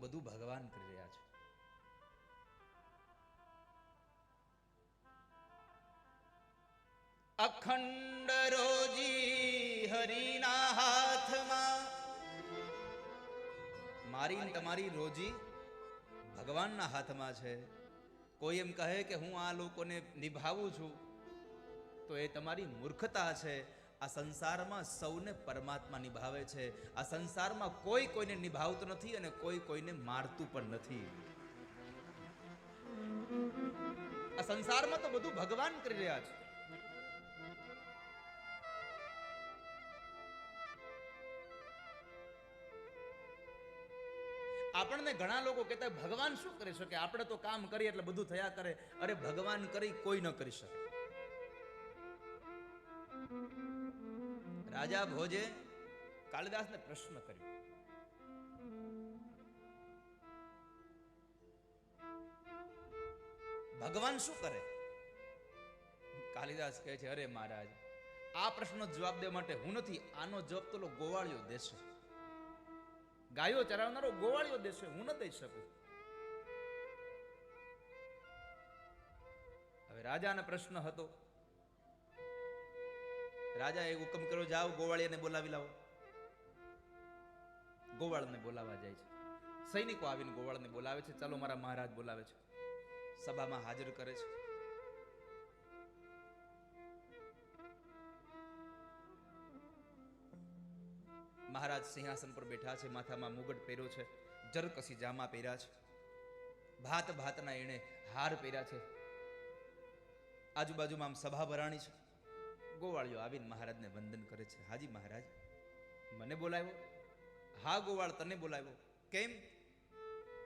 બધું ભગવાન કરી રહ્યા છે. અખંડ રોજી હરિના હાથમાં, મારી ને તમારી રોજી ભગવાનના હાથમાં છે. કોઈ એમ કહે કે હું આ લોકોને નિભાવું છું તો એ તમારી મૂર્ખતા છે. આ સંસારમાં સૌને પરમાત્મા નિભાવે છે. આ સંસારમાં કોઈ કોઈને નિભાવતું નથી અને કોઈ કોઈને મારતું પણ નથી. આ સંસારમાં તો બધું ભગવાન કરી રહ્યા છે. આપણને ઘણા લોકો કહેતા ભગવાન શું કરી શકે, આપણે તો કામ કરીએ એટલે બધું થયા કરે. અરે ભગવાન કરી કોઈ ન કરી શકે. રાજા ભોજે કાલિદાસને પ્રશ્ન કર્યો, ભગવાન શું કરે? કાલિદાસ કહે છે, અરે મહારાજ, આ પ્રશ્નનો જવાબ દેવા માટે હું નથી, આનો જવાબ તો ગોવાળિયો દેશે. ગાયો ચરાવનારો ગોવાળિયો દેશે, હું ન દઈ શકું. હવે રાજાનો પ્રશ્ન હતો. રાજાએ હુકમ કર્યો, જાઓ ગોવાળિયાને બોલાવી લાવો. ગોવાળને બોલાવવા જાય છે. સૈનિકો આવીને ગોવાળને બોલાવે છે. ચાલો મારા મહારાજ બોલાવે છે. સભામાં હાજર કરે છે. મહારાજ સિંહાસન પર બેઠા છે. માથામાં મુગટ પહેર્યો છે. જરકસી જામા પહેર્યા છે. ભાત ભાતના એણે હાર પહેર્યા છે. આજુબાજુમાં આમ સભા ભરાણી છે. ગોવાળિયો આવીને મહારાજને વંદન કરે છે. હાજી મહારાજ, મને બોલાવ્યો? હા ગોવાળ, તને બોલાવ્યો. કેમ?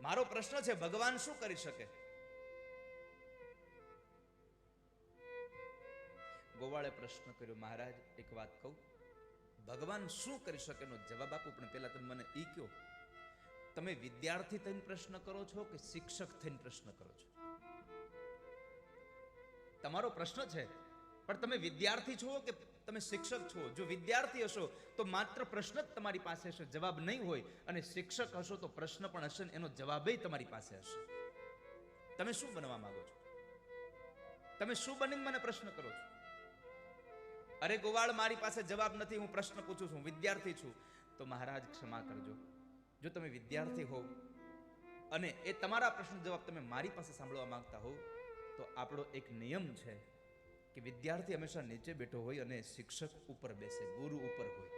મારો પ્રશ્ન છે, ભગવાન શું કરી શકે? ગોવાળે પ્રશ્ન કર્યો, મહારાજ એક વાત કહું, ભગવાન શું કરી શકે એનો જવાબ આપો, પણ પહેલા તમે મને ઈ કહો, તમે વિદ્યાર્થી થઈને પ્રશ્ન કરો છો કે શિક્ષક થઈને પ્રશ્ન કરો છો? તમારો પ્રશ્ન છે, પણ તમે વિદ્યાર્થી છો કે તમે શિક્ષક છો? જો વિદ્યાર્થી હશો તો માત્ર પ્રશ્ન જ તમારી પાસે હશે, જવાબ નહીં હોય. અને શિક્ષક હશો તો પ્રશ્ન પણ હશે, એનો જવાબ તમારી પાસે હશે. તમે શું બનવા માંગો છો? તમે શું બનીને મને પ્રશ્ન કરો છો? અરે ગોવાળ, મારી પાસે જવાબ નથી, હું પ્રશ્ન પૂછું છું, વિદ્યાર્થી છું. તો મહારાજ ક્ષમા કરજો, જો તમે વિદ્યાર્થી હોવ અને એ તમારા પ્રશ્ન જવાબ તમે મારી પાસે સાંભળવા માંગતા હોવ તો આપણો એક નિયમ છે કે વિદ્યાર્થી હંમેશા નીચે બેઠો હોય અને શિક્ષક ઉપર બેસે, ગુરુ ઉપર હોય.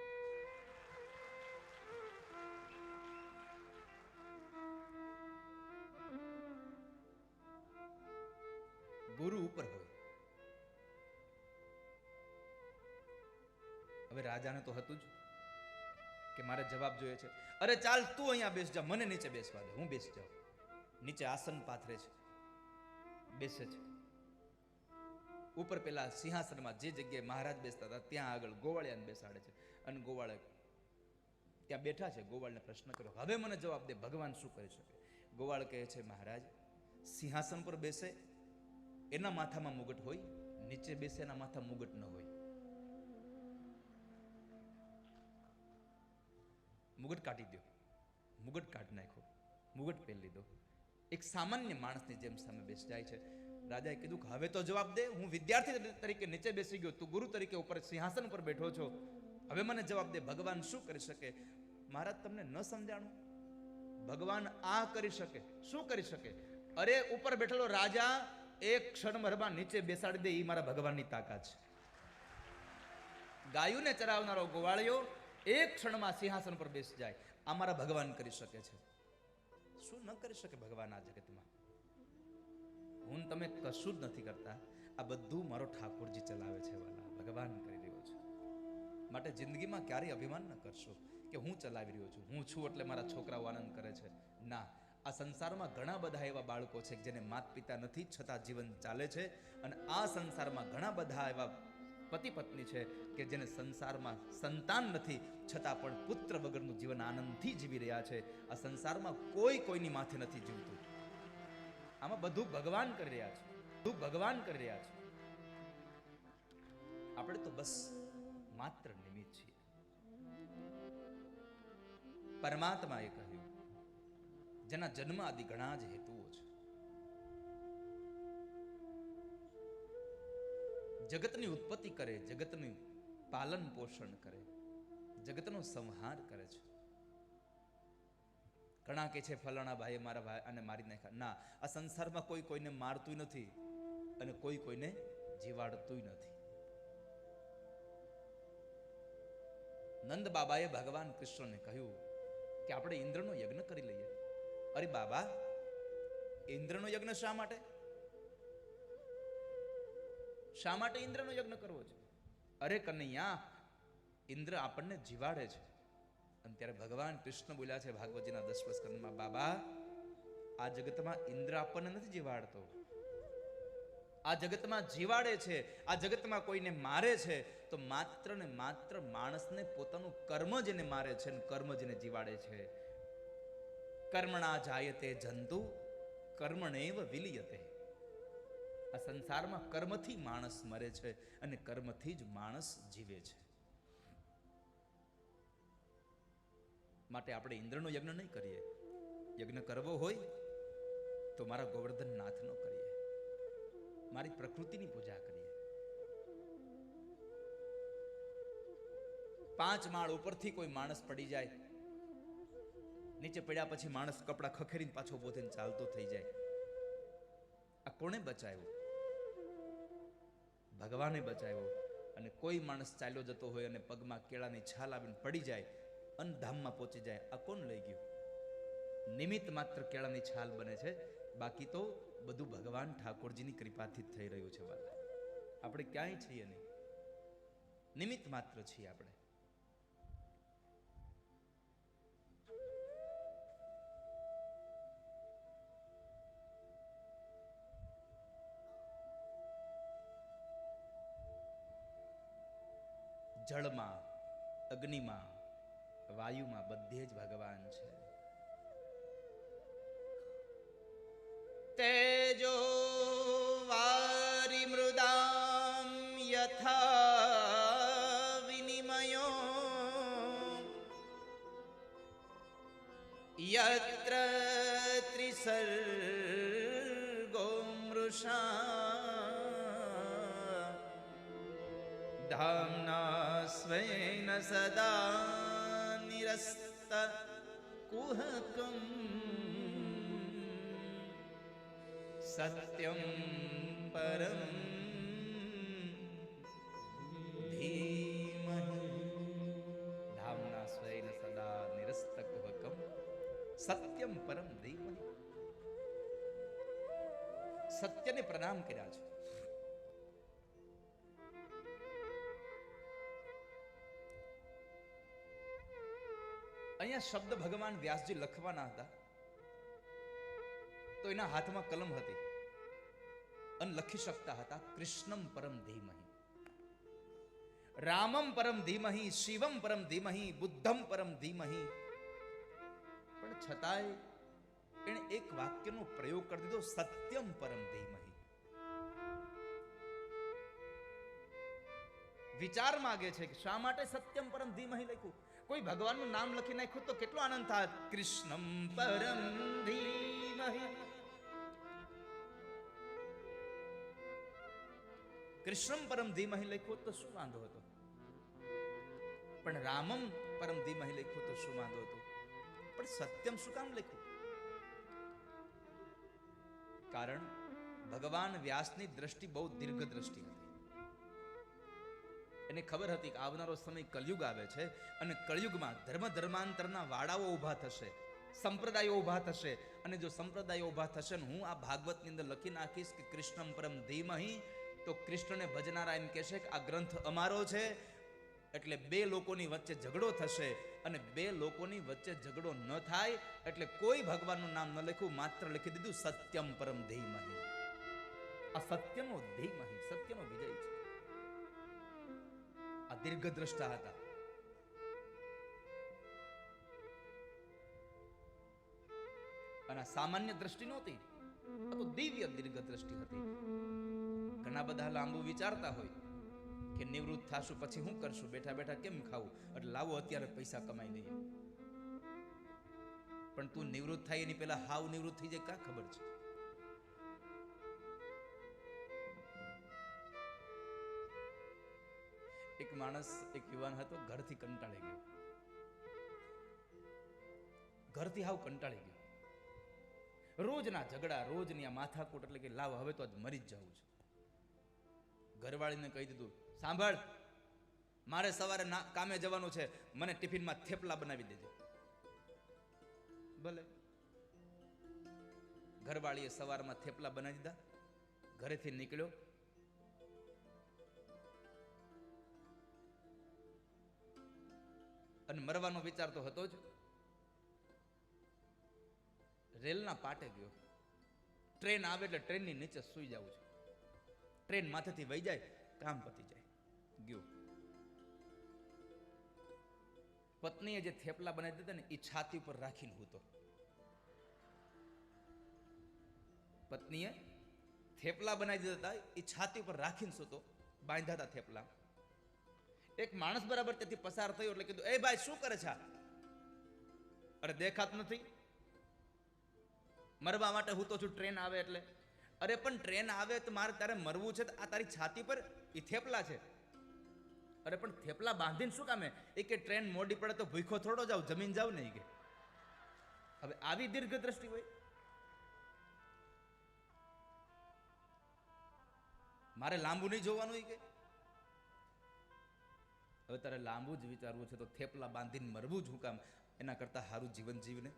ગુરુ ઉપર હોય. હવે રાજાને તો હતું જ કે મારે જવાબ જોઈએ છે. અરે ચાલ, તું અહીંયા બેસ જા, મને નીચે બેસવા દે, હું બેસી જાઉં. નીચે આસન પાથરે છે, બેસે છે. ઉપર પેલા સિંહાસનમાં જે જગ્યાએ મહારાજ બેસતા હતા ત્યાં આગળ ગોવાળિયાને બેસાડે છે. અને ગોવાળે ત્યાં બેઠા છે. ગોવાળને પ્રશ્ન કર્યો, હવે મને જવાબ દે, ભગવાન શું કરી શકે? ગોવાળ કહે છે, મહારાજ, સિંહાસન પર બેસે એના માથામાં મુગટ હોય, નીચે બેસે એના માથા મુગટ ન હોય. મુગટ કાઢી દો. મુગટ કાઢી નાખો, મુગટ પહેરી લીધો. એક સામાન્ય માણસની જેમ સામે બેસી જાય છે. રાજાએ કીધું કે હવે તો જવાબ દે, હું વિદ્યાર્થી તરીકે નીચે બેસી ગયો, તું ગુરુ તરીકે ઉપર સિંહાસન પર બેઠો છો, હવે મને જવાબ દે, ભગવાન શું કરી શકે? મહારાજ, તમને ન સમજાણું? ભગવાન આ કરી શકે. શું કરી શકે? અરે ઉપર બેઠેલો રાજા એક ક્ષણભરમાં નીચે બેસાડી દે, એ મારા ભગવાનની તાકાત છે. ગાયુને ચરાવનારો ગોવાળિયો એક ક્ષણમાં સિંહાસન પર બેસી જાય, આ મારા ભગવાન કરી શકે છે. શું ન કરી શકે ભગવાન આ જગતમાં? હું તમે કશું જ નથી કરતા, આ બધું મારો ઠાકોરજી ચલાવે છે, વાલા ભગવાન કરી રહ્યો છે. માટે જિંદગીમાં ક્યારેય અભિમાન ન કરશો કે હું ચલાવી રહ્યો છું, હું છું એટલે મારા છોકરાઓ આનંદ કરે છે. ના, આ સંસારમાં ઘણા બધા એવા બાળકો છે જેને માતા પિતા નથી છતાં જીવન ચાલે છે. અને આ સંસારમાં ઘણા બધા એવા પતિ પત્ની છે કે જેને સંસારમાં સંતાન નથી છતાં પણ પુત્ર વગરનું જીવન આનંદથી જીવી રહ્યા છે. આ સંસારમાં કોઈ કોઈની માથે નથી જીવતું. આમાં બધું ભગવાન કરી રહ્યા છે, બધું ભગવાન કરી રહ્યા છે. આપણે તો બસ માત્ર નિમિત્ત છીએ. પરમાત્માએ કહ્યું, જેના જન્મ આદિ ઘણા જ હેતુઓ છે. જગતની ઉત્પત્તિ કરે, જગતનું પાલન પોષણ કરે, જગતનો સંહાર કરે છે. ઘણા કે છે ફલાણા ભાઈએ મારા ભાઈ અને મારી નાખ્યા. ના, આ સંસારમાં કોઈ કોઈને મારતું નથી અને કોઈ કોઈને જીવાડતું નથી. નંદ બાબાએ ભગવાન કૃષ્ણને કહ્યું કે આપણે ઇન્દ્રનો યજ્ઞ કરી લઈએ. અરે બાબા, ઇન્દ્રનો યજ્ઞ શા માટે? શા માટે ઇન્દ્રનો યજ્ઞ કરવો છે? અરે કનૈયા, ઇન્દ્ર આપણને જીવાડે છે. અને ત્યારે ભગવાન કૃષ્ણ બોલ્યા છે ભાગવતજીના 10મા સ્કંદમાં, બાબા, આ જગતમાં ઇન્દ્ર આપણને નથી જીવાડતો. આ જગતમાં જીવાડે છે, આ જગતમાં કોઈને મારે છે તો માત્ર ને માત્ર માણસને પોતાનું કર્મ જેને મારે છે ને કર્મ જેને જીવાડે છે. કર્મણા જાયતે જંતુ કર્મણેવ વિલિયતે. આ સંસારમાં કર્મથી માણસ મરે છે અને કર્મથી જ માણસ જીવે છે. માટે આપણે ઇન્દ્રનો યજ્ઞ નહીં કરીએ. યજ્ઞ કરવો હોય તો મારા ગોવર્ધન નાથનો કરીએ, મારી પ્રકૃતિની પૂજા કરીએ. 5 માળ ઉપરથી કોઈ માણસ પડી જાય, નીચે પડ્યા પછી માણસ કપડા ખખેરીને પાછો પોતે ચાલતો થઈ જાય. આ કોણે બચાવ્યો? ભગવાને બચાવ્યો. અને કોઈ માણસ ચાલ્યો જતો હોય અને પગમાં કેળાની છાલ આવીને પડી જાય અને ધામમાં પહોંચી જાય, આ કોણ લઈ ગયું? નિમિત્ત માત્ર કેળાની છાલ બને છે, બાકી તો બધું ભગવાન ઠાકોરજીની કૃપાથી જ થઈ રહ્યું છે. વાલા, આપણે ક્યાંય છીએ નહીં, નિમિત્ત માત્ર છીએ આપણે. જળમાં, અગ્નિમાં, વાયુમાં બધે જ ભગવાન છે. તેજો વારી મૃદામ યથા વિનિમયો યત્ર ત્રિસર્ગો મૃષા ધામ્ના સ્વેન સદા નિરસ્ત કુહકમ સત્યમ પરમ ધીમહિ. ધામ્ના સ્વેન સદા નિરસ્ત કુહકમ સત્યમ પરમ ધીમહિ. સત્યને પ્રણામ કર્યા છે. અહીંયા શબ્દ ભગવાન વ્યાસજી લખવાના હતા તો એના હાથમાં કલમ હતી અને લખી શકતા હતા કૃષ્ણમ પરમ ધીમહિ, રામમ પરમ ધીમહિ, શિવમ પરમ ધીમહિ, બુદ્ધમ પરમ ધીમહિ. પણ છતાંય એણે એક વાક્યનો પ્રયોગ કરી દીધો, સત્યમ પરમ ધીમહિ. વિચાર માગે છે કે શા માટે સત્યમ પરમ ધીમહિ લખ્યું? કોઈ ભગવાનનું નામ લખી નાખ્યું તો કેટલો આનંદ થાય. કૃષ્ણમ પરમ ધીમહિ, કૃષ્ણમ પરમ ધીમહિ લખ્યું તો શું વાંધો હતો? પણ રામમ પરમ ધીમહિ લખ્યું તો શું વાંધો હતો? પણ સત્યમ શું કામ લખ્યું? કારણ ભગવાન વ્યાસની દ્રષ્ટિ બહુ દીર્ઘ દ્રષ્ટિ હતી. એને ખબર હતી કે આવનારો સમય કલયુગ આવે છે અને કલયુગમાં ધર્માંતરના વાડાઓ ઊભા થશે, સંપ્રદાયો ઊભા થશે. અને જો સંપ્રદાયો ઊભા થશે ને હું આ ભાગવતની અંદર લખી નાખીશ કે કૃષ્ણમ પરમ ધીમહિ, તો કૃષ્ણને ભજનારા એમ કહેશે કે આ ગ્રંથ અમારો છે. એટલે 2 લોકોની વચ્ચે ઝઘડો થશે અને 2 લોકોની વચ્ચે ઝઘડો ન થાય એટલે કોઈ ભગવાનનું નામ ન લખ્યું, માત્ર લખી દીધું સત્યમ પરમ ધીમહિ. આ સત્યનો ધીમહિ, સત્યનો વિજય છે. આ દીર્ઘ દ્રષ્ટા હતા. અને સામાન્ય દ્રષ્ટિ નહોતી, આ તો દિવ્ય દીર્ઘ દ્રષ્ટિ હતી. ઘણા બધા લાંબુ વિચારતા હોય કે નિવૃત્ત થાશું પછી શું કરશું, બેઠા બેઠા કેમ ખાવું, એટલે લાવો અત્યારે પૈસા કમાઈ લઈએ. પણ તું નિવૃત્ત થાય એની પહેલા હાવ નિવૃત્ત થઈ જાય, કા ખબર છે? એક માણસ, એક યુવાન હતો, ઘરથી કંટાળી ગયો, ઘરથી હાવ કંટાળી ગયો, રોજના ઝઘડા, રોજની આ માથાકૂટ, એટલે કે લાવ હવે તો આજ મરી જ જવું છે. ઘરવાળીને કહી દીધું, સાંભળ, મારે સવારે કામે જવાનું છે, મને ટિફિનમાં થેપલા બનાવી દેજો. ભલે. ઘરવાળીએ સવારમાં થેપલા બનાવી દીધા, ઘરેથી નીકળ્યો, અને મરવાનો વિચાર તો હતો જ. રેલના પાટે ગયો, ટ્રેન આવે એટલે ટ્રેનની નીચે સૂઈ જવું છે, ટ્રેન માથેથી વહી જાય, કામ પતી જાય. ગયો, પત્નીએ જે થેપલા બનાવી દીધા ને એ છાતી ઉપર રાખીને હૂતો. પત્નીએ થેપલા બનાવી દીધા હતા, એ છાતી ઉપર રાખીને સૂતો, બાંધ્યા હતા થેપલા. એક માણસ બરાબર ત્યાંથી પસાર થયો એટલે કીધું, એ ભાઈ શું કરે છે? અરે દેખાતું નથી, મરવા માટે હું તો છું, ટ્રેન આવે એટલે. અરે પણ ટ્રેન આવે તો મારે તારે મરવું છે, આ તારી છાતી પર એ થેપલા છે. અરે પણ થેપલા બાંધીને શું કામે? એ કે ટ્રેન મોડી પડે તો ભૂખો થોડો જાવ, જમીન જાવ નહીં કે. હવે આવી દીર્ઘ દ્રષ્ટિ હોય? મારે લાંબુ નહીં જોવાનું કે? હવે તારે લાંબુ જ વિચારવું છે તો થેપલા બાંધીને મરવું જ હું કામ? એના કરતા સારું જીવન જીવને.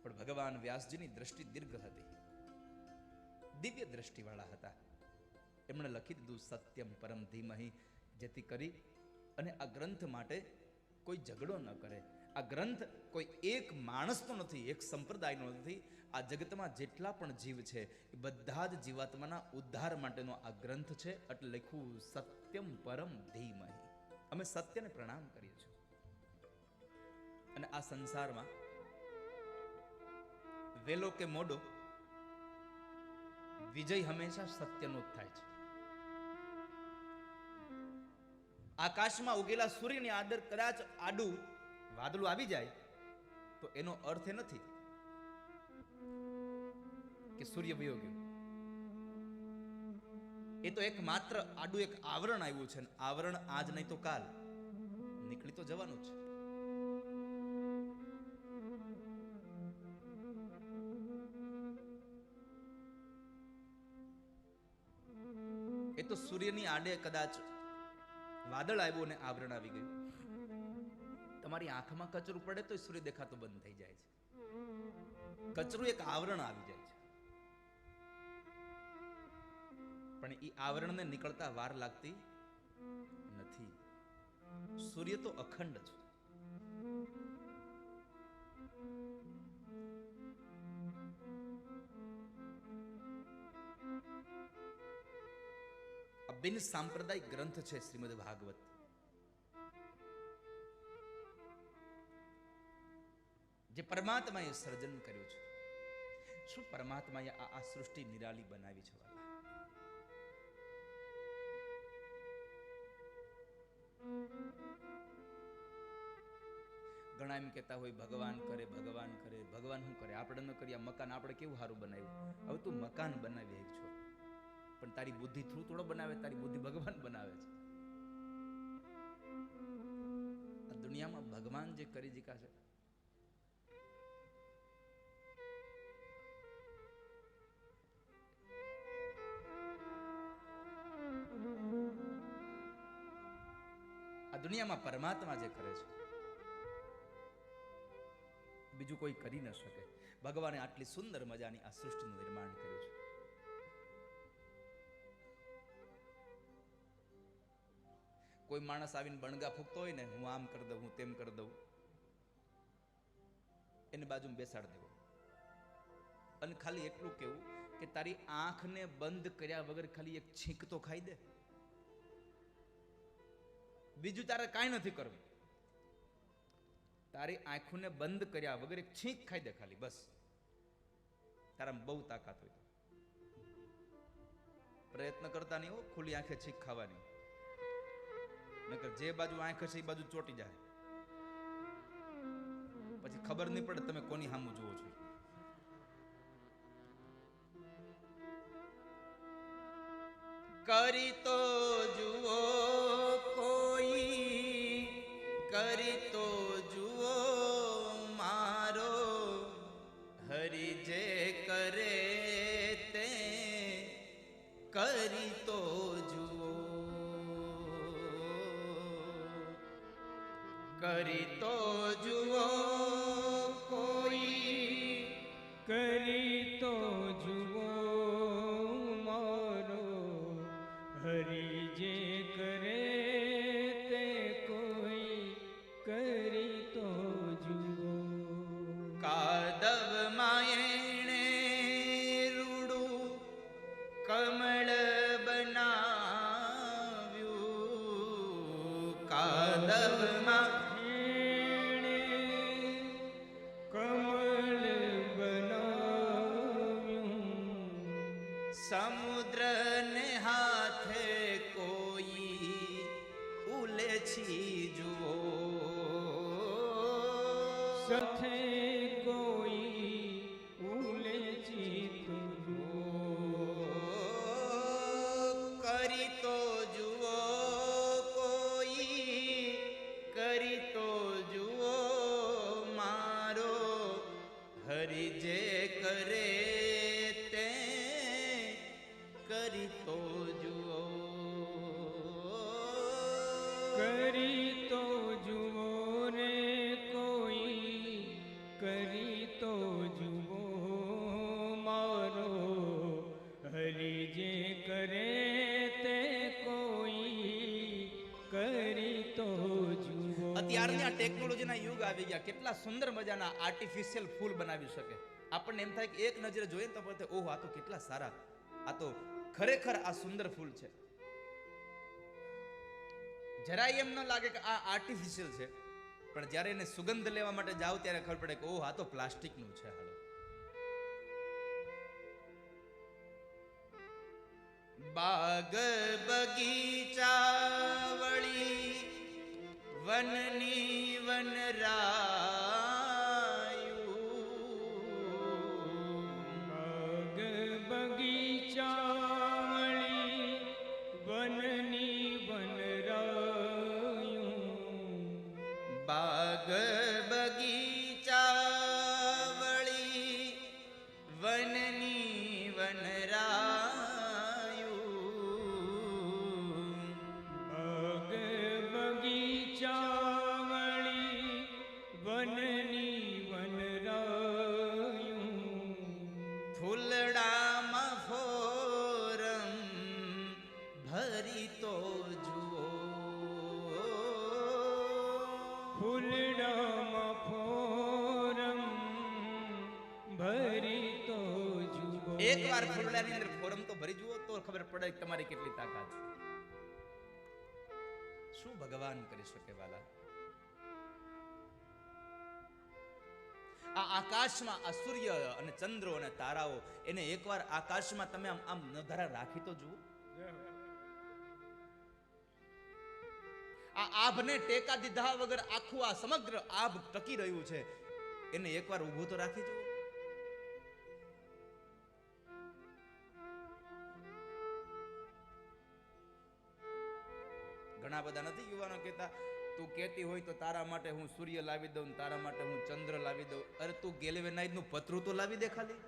પણ ભગવાન વ્યાસજીની દ્રષ્ટિ દીર્ઘ હતી, દિવ્ય દ્રષ્ટિવાળા હતા. એમણે લખી દીધું સત્યમ પરમ ધીમહિ, જેથી કરી અને આ ગ્રંથ માટે કોઈ ઝઘડો ન કરે. આ ગ્રંથ કોઈ એક માણસનો નથી, એક સંપ્રદાયનો નથી. આ જગતમાં જેટલા પણ જીવ છે એ બધા જ જીવાત્માના ઉદ્ધાર માટેનો આ ગ્રંથ છે. એટલે લખ્યું સત્યમ પરમ ધીમહિ. અમે સત્યને પ્રણામ કરીએ છીએ. અને આ સંસારમાં વેલો કે મોડો વિજય હંમેશા સત્યનો જ થાય છે. આકાશમાં ઉગેલા સૂર્યની આદર કદાચ આડું વાદળું આવી જાય તો એનો અર્થ એ નથી કે સૂર્ય વયો ગયો. એ તો એક માત્ર આડું એક આવરણ આવ્યું છે. આવરણ આજ નહીં તો કાલ નીકળી તો જવાનું છે. એ તો સૂર્યની આડે કદાચ વાદળ આવ્યું અને આવરણ આવી ગયું. તમારી આંખમાં કચરું પડે તો સૂર્ય દેખાતો બંધ થઈ જાય છે. કચરું એક આવરણ આવી જાય છે, પણ એ આવરણને નીકળતા વાર લાગતી નથી. સૂર્ય તો અખંડ છે. બિન સાંપ્રદાયિક ગ્રંથ છે શ્રીમદ ભાગવત. જે પરમાત્માએ સર્જન કર્યું છે. શું પરમાત્માએ આ સૃષ્ટિ નિરાલી બનાવી છે? ઘણા એમ કહેતા હોય ભગવાન કરે, ભગવાન કરે. ભગવાન શું કરે? આપણે ન કરીએ. મકાન આપણે કેવું સારું બનાવ્યું. હવે તું મકાન બનાવી એક છો, પણ તારી બુદ્ધિ થ્રુ થોડો બનાવે. તારી બુદ્ધિ ભગવાન બનાવે છે. આ દુનિયામાં ભગવાન જે કરી જીકા છે, આ દુનિયામાં પરમાત્મા જે કરે છે બીજું કોઈ કરી ન શકે. ભગવાને આટલી સુંદર મજાની આ સૃષ્ટિનું નિર્માણ કર્યું છે. કોઈ માણસ આવીને બણગા ફૂંકતો હોય ને, હું આમ કરી દઉં, હું તેમ કરી દઉં, એની બાજુમાં બેસાડી દેવો અને ખાલી એટલું કેવું કે તારી આંખને બંધ કર્યા વગર ખાલી એક છીંક તો ખાઈ દે. બીજું તારે કાંઈ નથી કરવું. તારી આંખોને બંધ કર્યા વગર એક છીંક ખાઈ દે ખાલી, બસ. તારામાં બહુ તાકાત હોય. પ્રયત્ન કરતા નહીં હો ખુલ્લી આંખે છીંક ખાવાની, નકર જે બાજુ આંખ હશે એ બાજુ ચોટી જાય. પછી ખબર નહીં પડે તમે કોની સામું જુઓ છો. કરી તો જુઓ કોઈ, કરી તો જુઓ મારો, હરિ જે કરે તે કરી તો જુઓ, કરી તો જુઓ કોઈ, કરી તો જુઓ મારો, હરિ જે કરે તે કોઈ કરી તો જુઓ. કાદવ માયણે રૂડું કમળ બનાવ્યું, કાદવમાં કમળ બનાવ્યું, સમુદ્રને હાથે કોઈ ઉલેછી જુઓ, સાથે કોઈ ઉલેચી તો જુઓ. કરી તો જુઓ કોઈ, કરી તો જુઓ મારો, હરિ જે કરે તે કરી તો જુઓ, કરી તો જુઓ રે કોઈ, કરી તો જુઓ મારો, હરિ જે કરે તે કોઈ કરી તો જુઓ. અત્યારની આ ટેકનોલોજીના યુગ આવી ગયા, કેટલા સુંદર મજાના આર્ટિફિશિયલ ફૂલ બનાવી શકે. આપણને એમ થાય કે એક નજરે જોઈએ તો પોતે ઓહ આ તો કેટલા સારા, આ તો ખરેખર આ સુંદર ફૂલ છે. જરાય એમ ન લાગે કે આ આર્ટિફિશિયલ છે, પણ જ્યારે એને સુગંધ લેવા માટે જાવ ત્યારે ખબર પડે કે ઓહ આ તો પ્લાસ્ટિકનું છે. હાલો, બાગ બગીચા વળી વનની વનરાયું, બાગ બગીચાવળી વનની વનરાયું, બાગ બગીચા વળી વનની વનરાયું, બાગ બગીચાવળી વનની વનરાયું, ફૂલડામાં ફોરમ ભરી તો જુઓ, ફૂલડામાં ફોરમ ભરી તો જુઓ. એકવાર ફૂલડાની અંદર ફોરમ તો ભરી જુઓ તો ખબર પડે કે તમારી કેટલી તાકાત છે. શું ભગવાન કરી શકે વાલા? આ આકાશમાં આ સૂર્ય અને ચંદ્રો અને તારાઓ, એને એકવાર આકાશમાં તમે આમ આમ નધારા રાખી તો જુઓ. આ આભને ટેકા દીધા વગર આખું આ સમગ્ર આભ ટકી રહ્યું છે, એને એકવાર ઊભું તો રાખી જુઓ. ઘણા બધા નથી યુવાનો કહેતા તું કહેતી હોય તો તારા માટે હું સૂર્ય લાવી દઉં, તારા માટે હું ચંદ્ર લાવી દઉં. અરે તું ગેલ્વેનાઇઝ નું પતરું તો લાવી દે ખાલી.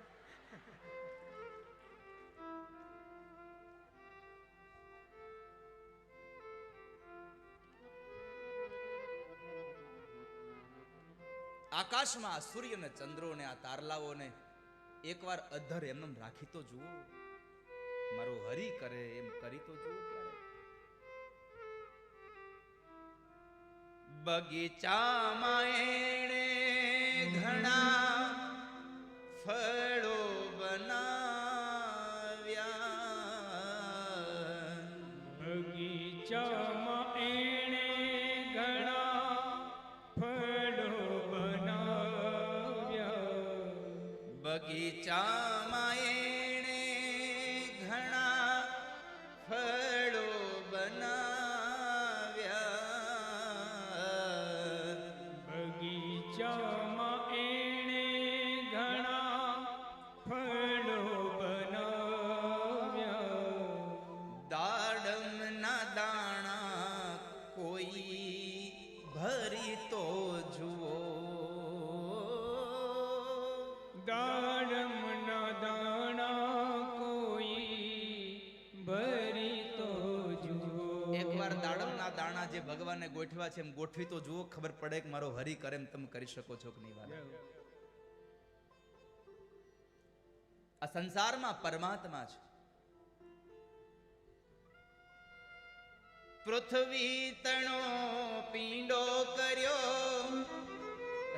આકાશમાં આ સૂર્ય ને ચંદ્રો ને આ તારલાઓને એકવાર અધર એમને રાખી તો જુઓ. મારો હરિ કરે એમ કરી તો જુઓ. ત્યારે બગીચામાં એણે ઘણા ફળો બનાવ્યા, બગીચામાં એણે ઘણા ફળો બનાવ્યા, બગીચામાં એણે ઘણા ફળો બનાવ્યા, બગીચામાં ભગવાને ગોઠવા છે એમ ગોઠવી તો જુઓ, ખબર પડે કે મારો હરિ કરે એમ તમે કરી શકો છો કે નહીં વાલા? આ સંસારમાં પરમાત્મા છે. પૃથ્વી તણો પીંડો કર્યો,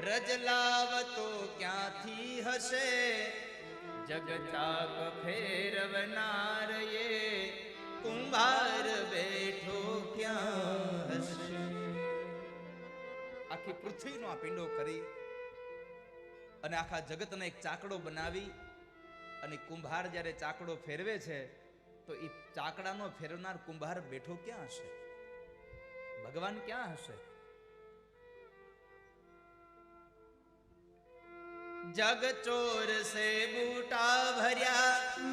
રજલાવતો ક્યાંથી હશે? જગચાક ફેરવનાર એ કુંભાર બેઠો ક્યાં હશે? આખી પૃથ્વીનો આ પીંડો કરી અને આખા જગતને એક ચાકડો બનાવી અને કુંભાર જ્યારે ચાકડો ફેરવે છે તો એ ચાકડાનો ફેરવનાર કુંભાર બેઠો ક્યાં હશે? ભગવાન ક્યાં હશે? જગ ચોર સે બૂટા ભર્યા,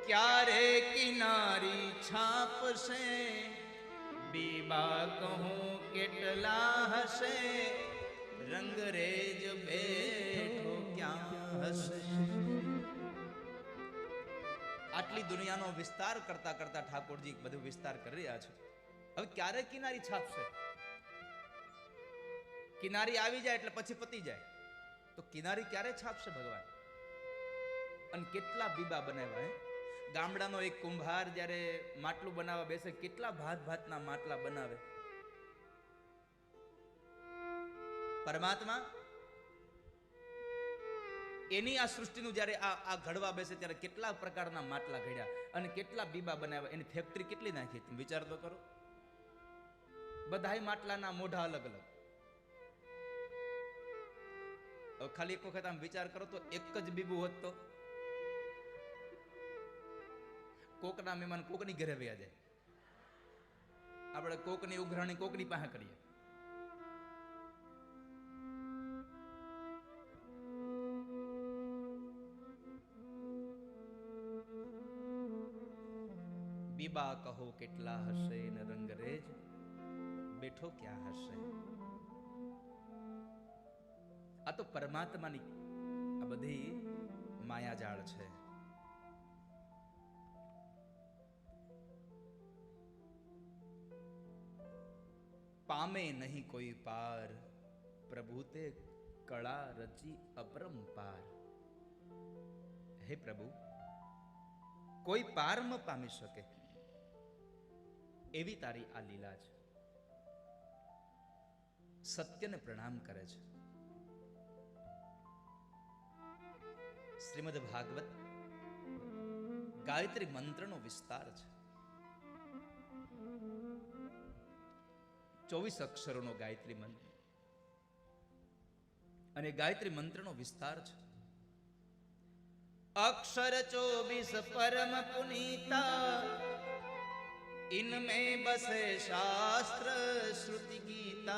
ક્યારે કિનારી છાપશે? બીબા કહું કેટલા હશે? રંગરેજ બેઠો ક્યાં હશે? આટલી દુનિયાનો વિસ્તાર કરતા કરતા ઠાકોરજી બધું વિસ્તાર કરી રહ્યા છે. હવે ક્યારે કિનારી છાપશે? કિનારી આવી જાય એટલે પછી પતી જાય, તો કિનારી ક્યારે છાપશે ભગવાન? અને કેટલા બીબા બનાવ્યા હે? ગામડાનો એક કુંભાર જ્યારે માટલું બનાવવા બેસે, કેટલા ભાત ભાતના માટલા બનાવે. પરમાત્મા એની આ સૃષ્ટિનું જ્યારે આ ઘડવા બેસે ત્યારે કેટલા પ્રકારના માટલા ઘડ્યા અને કેટલા બીબા બનાવ્યા. એની ફેક્ટરી કેટલી નાખી તમે વિચાર તો કરો. બધાય માટલાના મોઢા અલગ અલગ. ખાલી એક વખત આમ વિચાર કરો તો એક જ બીબું હોત તો કોકના મહેમાન કોકની ઘરે વયા જાય. આપણે કોકની ઉઘરાણી કોકની પાસે કરીએ. બીબા કહો કેટલા હશે ને રંગરેજ બેઠો ક્યાં હશે? આ તો પરમાત્માની આ બધી માયાજાળ છે. પામે નહીં કોઈ પાર, પ્રભુ તે કળા રચી અપરંપાર. હે પ્રભુ, કોઈ પાર ન પામી શકે એવી તારી આ લીલા છે. સત્યને પ્રણામ કરે છે. શ્રીમદ ભાગવત ગાયત્રી મંત્રનો વિસ્તાર છે. 24 અક્ષરોનો ગાયત્રી મંત્ર અને ગાયત્રી મંત્રનો વિસ્તાર છે. અક્ષર 24 પરમ પુનીતા, इनमें बसे शास्त्र श्रुति गीता.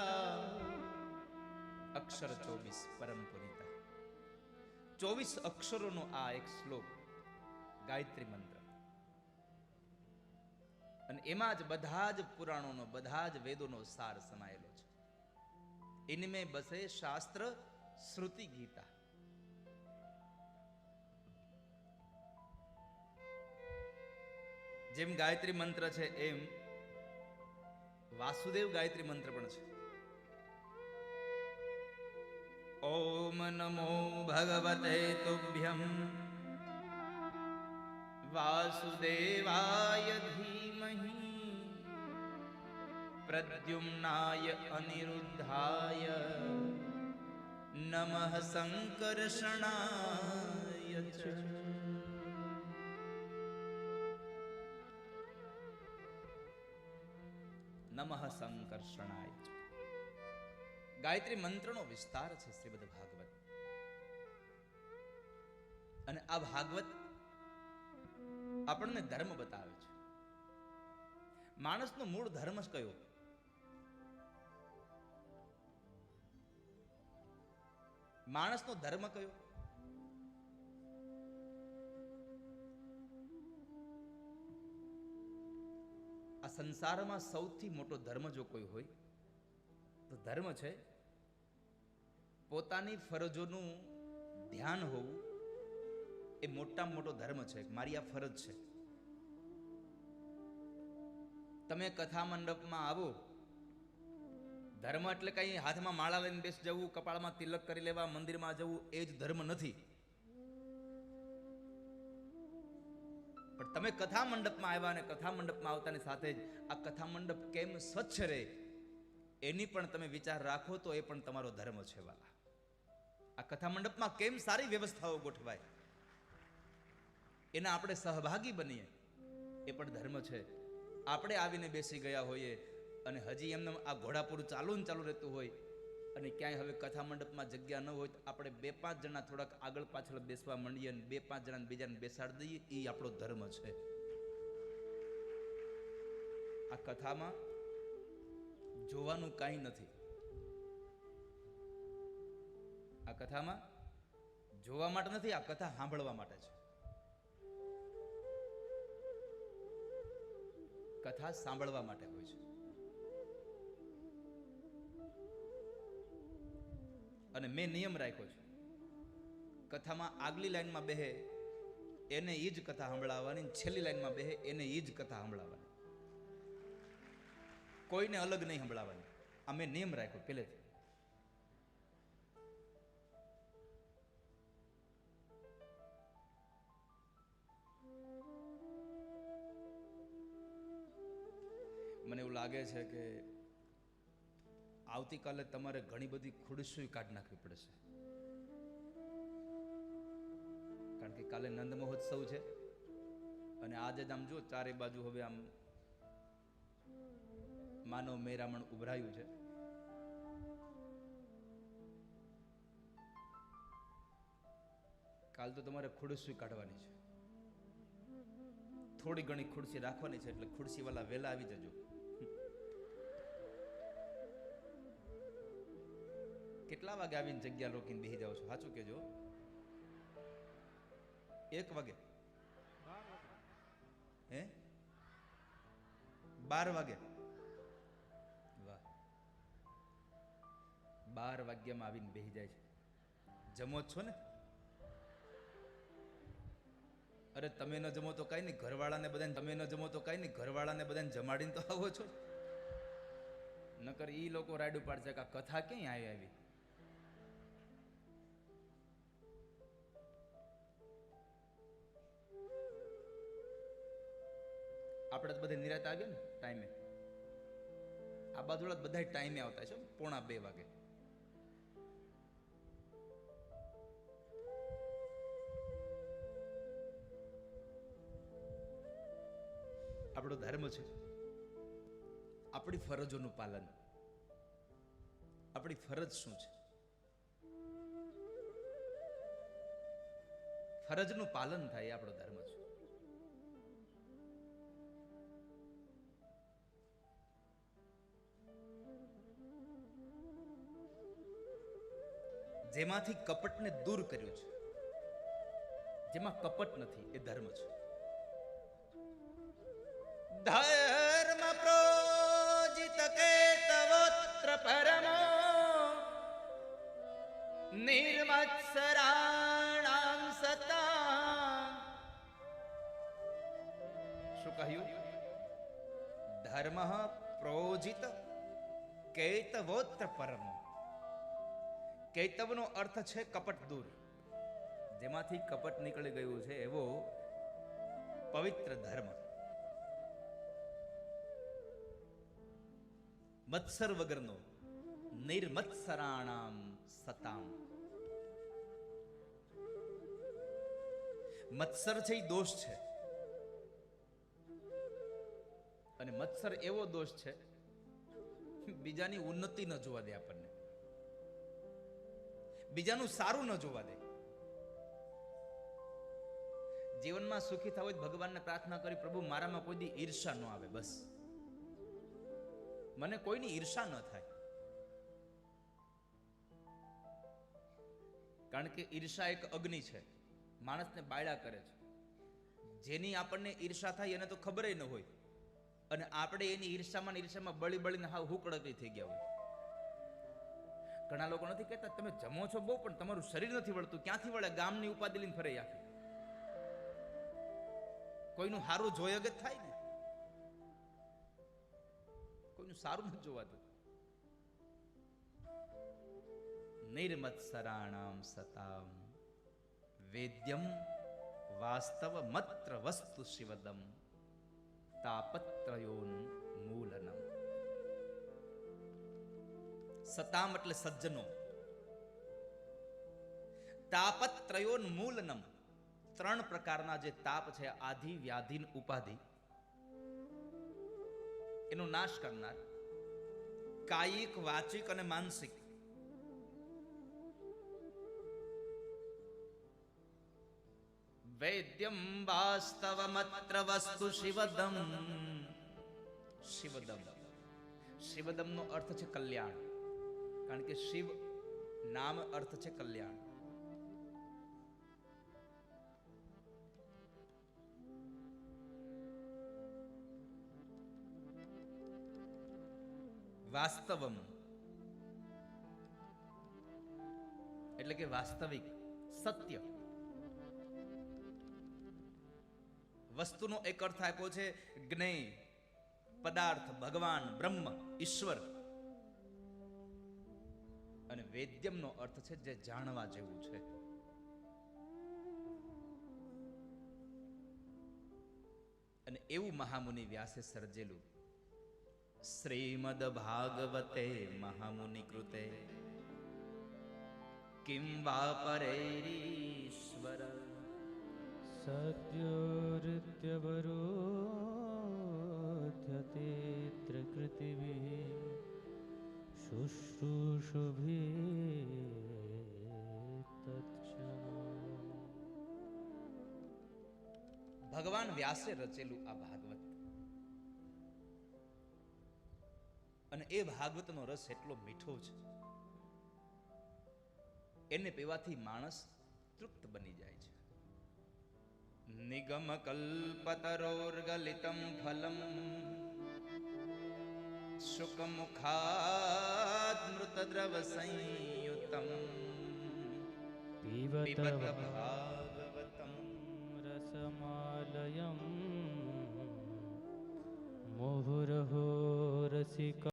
अक्षर 24 परम पुनीता. 24 अक्षरों आ एक श्लोक गायत्री मंत्र અને એમાં જ બધા જ પુરાણોનો બધા જ વેદોનો સાર સમાયેલો છે. ઇનમે બસે શાસ્ત્ર શ્રુતિ ગીતા. જેમ ગાયત્રી મંત્ર છે એમ વાસુદેવ ગાયત્રી મંત્ર પણ છે. ઓમ નમો ભગવતે તુભ્યં વાસુદેવાય ધીમહિ પ્રદ્યુમ્નાય અનિરુદ્ધાય નમઃ સંકર્ષણાય ચ. નમઃ સંકર્ષણાય ચ. ગાયત્રી મંત્રનો વિસ્તાર છે શ્રીમદ ભાગવત. અને આ ભાગવત આપણને ધર્મ બતાવે છે. માણસનો મૂળ ધર્મ જ કયો? માણસનો ધર્મ કયો? આ સંસારમાં સૌથી મોટો ધર્મ જો કોઈ હોય તો ધર્મ છે પોતાની ફરજોનું ધ્યાન હોવું. એ મોટામાં મોટો ધર્મ છે. મારી આ ફરજ છે. તમે કથા મંડપમાં આવો ધર્મ એટલે કઈ હાથમાં માળા લઈને બેસી જવું, કપાળમાં તિલક કરી લેવા, મંદિરમાં જવું, એ જ ધર્મ નથી. પણ તમે કથા મંડપમાં આવ્યા અને કથા મંડપમાં આવતાની સાથે જ આ કથા મંડપ કેમ સ્વચ્છ રહે એની પણ તમે વિચાર રાખો તો એ પણ તમારો ધર્મ છે વાલા. આ કથા મંડપમાં કેમ સારી વ્યવસ્થાઓ ગોઠવાય એના આપણે સહભાગી બનીએ એ પણ ધર્મ છે. આપણે આવીને બેસી ગયા હોઈએ અને હજી એમને આ ઘોડાપુરું ચાલુ ને ચાલુ રહેતું હોય અને ક્યાંય હવે કથા મંડપમાં જગ્યા ન હોય તો આપણે 2-5 જણા થોડાક આગળ પાછળ બેસવા માંડીએ અને 2-5 જણાને બીજાને બેસાડી દઈએ, એ આપણો ધર્મ છે. આ કથામાં જોવાનું કાંઈ નથી. આ કથામાં જોવા માટે નથી, આ કથા સાંભળવા માટે છે. કથા સાંભળવા માટે હોય છે. અને મેં નિયમ રાખ્યો છે, કથામાં આગલી લાઈનમાં બેહે એને એ જ કથા સંભળાવવાની, છેલ્લી લાઈનમાં બેહે એને એ જ કથા સંભળાવવાની, કોઈને અલગ નહીં સંભળાવવાની. આ મેં નિયમ રાખ્યો પહેલેથી. મને એવું લાગે છે કે આવતીકાલે તમારે ઘણી બધી ખુરશીઓ કાઢી નાખવી પડશે, કારણ કે કાલે નંદ મહોત્સવ છે અને આજે જ આમ જો ચારે બાજુ હવે આમ માનવ મેરામણ ઉભરાયું છે. કાલ તો તમારે ખુરશી કાઢવાની છે, થોડી ઘણી ખુરશી રાખવાની છે, એટલે ખુરશી વાળા વહેલા આવી જજો. કેટલા વાગે આવીને જગ્યા રોકીને બેસી જાવ છો? સાચું કેજો. 1 વાગે? હે? 12 વાગે? વાહ, 12 વાગ્યામાં આવીને બેસી જાય છે. જમો જ છો ને? અરે તમે ન જમો તો કઈ નહીં, ઘરવાળાને બધાને, તમે ન જમો તો કઈ નહીં, ઘરવાળાને બધાને જમાડીને તો આવો છો. નકર ઈ લોકો રાડું પાડશે કે આ કથા ક્યાંય આવી. આપણે તો બધા નિરાત આવ્યા ને ટાઈમે. આ બાજુ બધા ટાઈમે આવતા છે, 1:45 વાગે. આપણો ધર્મ છે, આપણી ફરજોનું પાલન. આપણી ફરજ શું છે? ફરજનું પાલન થાય એ આપણો ધર્મ છે. જેમાંથી કપટને દૂર કર્યું છે, જેમાં કપટ નથી, એ ધર્મ છે. ધર્મ પ્રોજિત કેતવોત્ર પરમો નિર્મત્સરાણામ સતા. શું કહ્યું? ધર્મ પ્રોજિત કેતવોત્ર પરમો. કૈતવનો અર્થ છે કપટ દૂર. જેમાંથી કપટ નીકળી ગયું છે એવો પવિત્ર ધર્મ. મત્સર વગરનો, નિર્મત્સરાણામ સતામ. મત્સર છે એ દોષ છે, અને મત્સર એવો દોષ છે બીજાની ઉન્નતિ ન જોવા દે, આપણને બીજાનું સારું ન જોવા દે. જીવનમાં સુખી થવું હોય ભગવાનને પ્રાર્થના કરી, પ્રભુ મારામાં કોઈ દી ઈર્ષા ન આવે, બસ મને કોઈની ઈર્ષા ન થાય. કારણ કે ઈર્ષા એક અગ્નિ છે, માણસને બાળ્યા કરે છે. જેની આપણને ઈર્ષા થાય એને તો ખબર ન હોય, અને આપણે એની ઈર્ષામાં બળી બળીને હાવ હુકડતી થઈ ગયા હોય. ઘણા લોકો નથી કહેતા તમે જમો છો બહુ પણ તમારું શરીર નથી વળતું. ક્યાંથી વળે? ગામની ઉપાધિ લઈને ફરે આખી. કોઈનું સારું જોયગ જ થાય ને, કોઈનું સારું નથી જોવાતું. નિર્મત્સરાણામ સતામ વેદ્યમ વાસ્તવ મત્ર વસ્તુ શિવદમ તાપત્રયોન મૂલનમ. સતામ એટલે સજ્જનો, તાપત્રયોન મૂલનમ, ત્રણ પ્રકારના જે તાપ છે, આધિ વ્યાધિ ઉપાધિ, એનો નાશ કરનાર, કાયિક વાચિક અને માનસિક. વૈદ્યમ વાસ્તવમત્ર વસ્તુ શિવદમ. શિવદમ, શિવદમ નો અર્થ છે કલ્યાણ, કારણ કે શિવ નામ અર્થ છે કલ્યાણ. વાસ્તવમ એટલે કે વાસ્તવિક, સત્ય. વસ્તુનો એક અર્થ આપ્યો છે જ્ઞેય, પદાર્થ, ભગવાન, બ્રહ્મ, ઈશ્વર. અને વેદ્યમનો અર્થ છે જે જાણવા જેવું છે. અને એવું મહામુનિ વ્યાસે સર્જેલું શ્રીમદ ભાગવતે મહામુનિ કૃતે કિમ વા પરેરીશ્વર સત્યોરિત્યવરોધ્યતેત્ર કૃતિભિઃ શુશ્રૂષુભિઃ તત્ક્ષણમ. ભગવાન વ્યાસે રચેલું આ ભાગવત, અને એ ભાગવતનો રસ એટલો મીઠો છે, એને પીવાથી માણસ તૃપ્ત બની જાય છે. નિગમ કલ્પતરોર્ગલિતમ ફલમ શુકમુખાદ મૃતદ્રવ સંયુતમ પીબત ભાગવતમ રસમાલયમ મુહુર્હો રસિકા